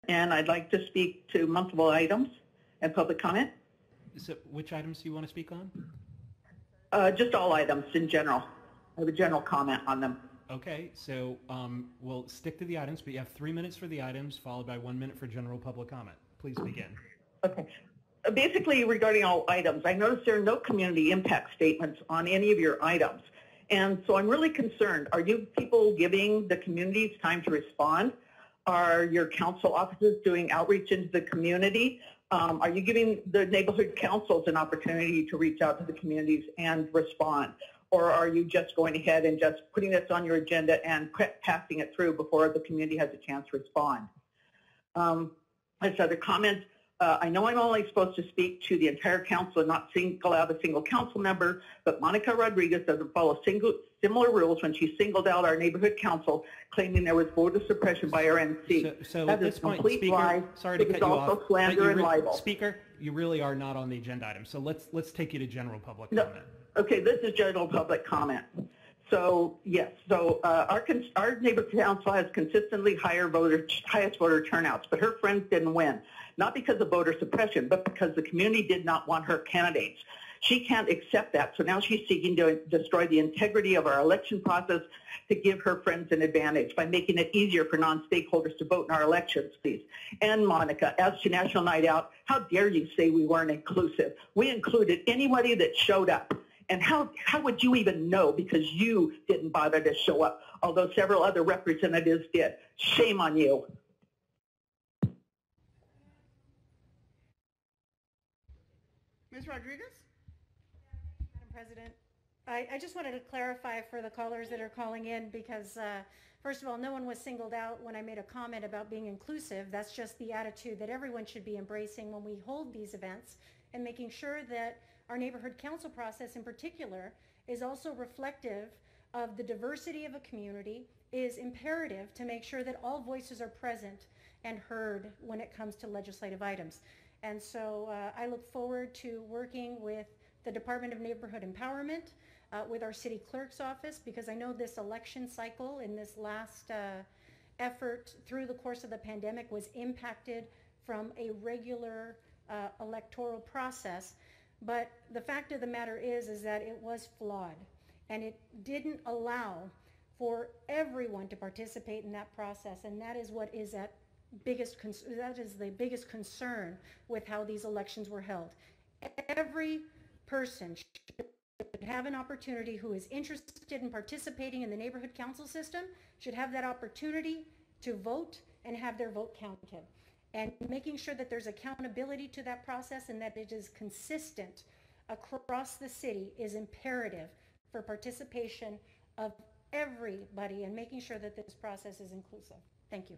and I'd like to speak to multiple items and public comment. So which items do you want to speak on? Just all items in general. I have a general comment on them. Okay, so we'll stick to the items, but you have 3 minutes for the items, followed by 1 minute for general public comment. Please begin. Okay. Basically, regarding all items, I noticed there are no community impact statements on any of your items. And so I'm really concerned. Are you people giving the communities time to respond? Are your council offices doing outreach into the community? Are you giving the neighborhood councils an opportunity to reach out to the communities and respond? Or are you just going ahead and just putting this on your agenda and passing it through before the community has a chance to respond? As other comments, I know I'm only supposed to speak to the entire council and not single out a single council member, but Monica Rodriguez doesn't follow similar rules when she singled out our neighborhood council, claiming there was voter suppression by our NC. So that at this is point, complete Speaker, lie. sorry to cut you off. Also slander and libel. Speaker, you really are not on the agenda item. So let's take you to general public No. comment. Okay, this is general public comment. So yes, so our neighborhood council has consistently highest voter turnouts, but her friends didn't win, not because of voter suppression, but because the community did not want her candidates. She can't accept that, so now she's seeking to destroy the integrity of our election process to give her friends an advantage by making it easier for non-stakeholders to vote in our elections, please. And Monica, as to National Night Out, how dare you say we weren't inclusive? We included anybody that showed up. And how would you even know, because you didn't bother to show up, although several other representatives did? Shame on you. Ms. Rodriguez? Madam President, I just wanted to clarify for the callers that are calling in because, first of all, no one was singled out when I made a comment about being inclusive. That's just the attitude that everyone should be embracing when we hold these events and making sure that our neighborhood council process in particular is also reflective of the diversity of a community, is imperative to make sure that all voices are present and heard when it comes to legislative items. And so I look forward to working with the Department of Neighborhood Empowerment, with our city clerk's office, because I know this election cycle in this last effort through the course of the pandemic was impacted from a regular electoral process. But the fact of the matter is that it was flawed, and it didn't allow for everyone to participate in that process, and that is what is the biggest concern with how these elections were held. Every person should have an opportunity who is interested in participating in the neighborhood council system should have that opportunity to vote and have their vote counted. And making sure that there's accountability to that process and that it is consistent across the city is imperative for participation of everybody and making sure that this process is inclusive. Thank you.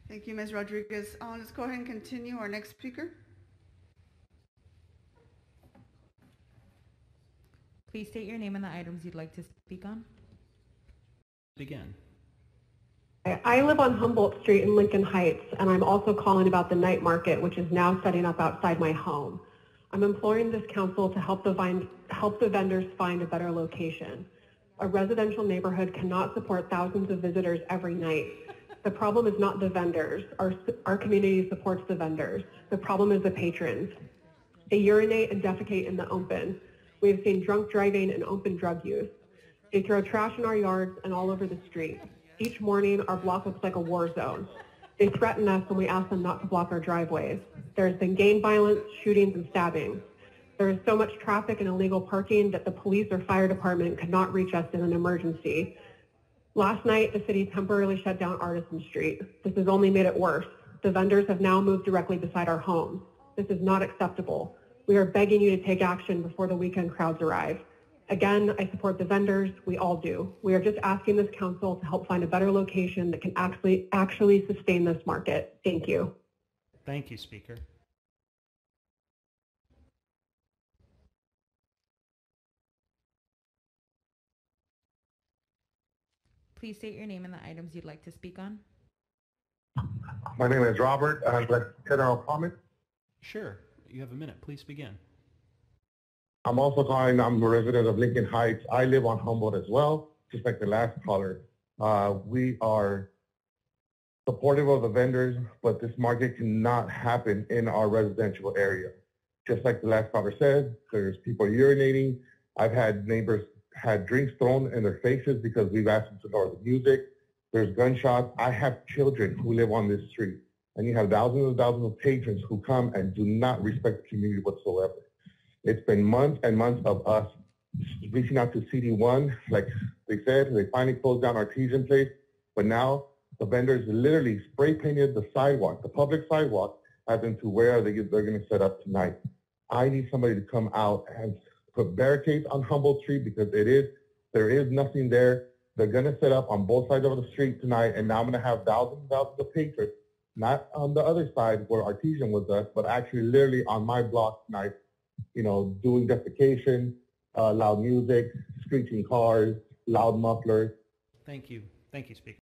Thank you, Ms. Rodriguez. Let's go ahead and continue. Our next speaker. Please state your name and the items you'd like to speak on. Begin. I live on Humboldt Street in Lincoln Heights, and I'm also calling about the night market, which is now setting up outside my home. I'm imploring this council to help the vendors find a better location. A residential neighborhood cannot support thousands of visitors every night. The problem is not the vendors. Our community supports the vendors. The problem is the patrons. They urinate and defecate in the open. We have seen drunk driving and open drug use. They throw trash in our yards and all over the street. Each morning, our block looks like a war zone. They threaten us when we ask them not to block our driveways. There has been gang violence, shootings, and stabbings. There is so much traffic and illegal parking that the police or fire department could not reach us in an emergency. Last night, the city temporarily shut down Artisan Street. This has only made it worse. The vendors have now moved directly beside our homes. This is not acceptable. We are begging you to take action before the weekend crowds arrive. Again, I support the vendors. We all do. We are just asking this council to help find a better location that can actually sustain this market. Thank you. Thank you, Speaker. Please state your name and the items you'd like to speak on. My name is Robert. I'd like general comment. Sure. You have a minute. Please begin. I'm also calling. I'm a resident of Lincoln Heights. I live on Humboldt as well, just like the last caller. We are supportive of the vendors, but this market cannot happen in our residential area. Just like the last caller said, there's people urinating. I've had neighbors had drinks thrown in their faces because we've asked them to lower the music. There's gunshots. I have children who live on this street, and you have thousands and thousands of patrons who come and do not respect the community whatsoever. It's been months and months of us reaching out to CD1. Like they said, they finally closed down Artesian Place, but now the vendors literally spray painted the sidewalk, the public sidewalk, as into where they're going to set up tonight. I need somebody to come out and put barricades on Humboldt Street because there is nothing there. They're going to set up on both sides of the street tonight, and now I'm going to have thousands and thousands of patrons, not on the other side where Artesian was us, but actually literally on my block tonight, doing defecation, loud music, screeching cars, loud mufflers. Thank you. Thank you, Speaker.